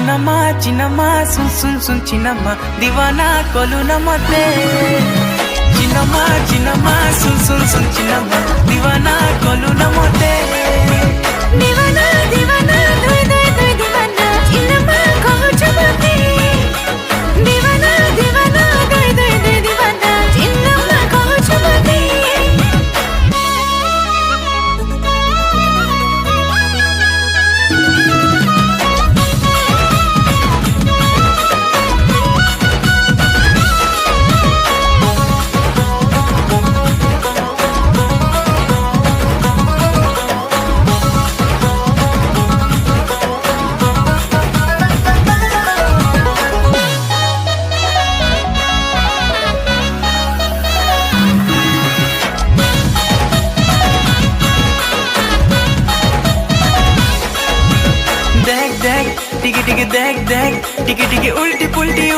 चिनमा चिनमा सुन सुन सुन चिनमा दीवाना कोलू न मते चिनमा चिनमा सुन सुन सुन चिनमा दीवाना कोलू न मते दीवाना दीवाना दुई दुई दुई दीवाना चिनमा कहछु मते दीवाना दीवाना दुई दुई दुई दीवाना चिनमा कहछु मते देख देख टिकी टिकी देख देख टिकी टिकी उल्टी पुल्टी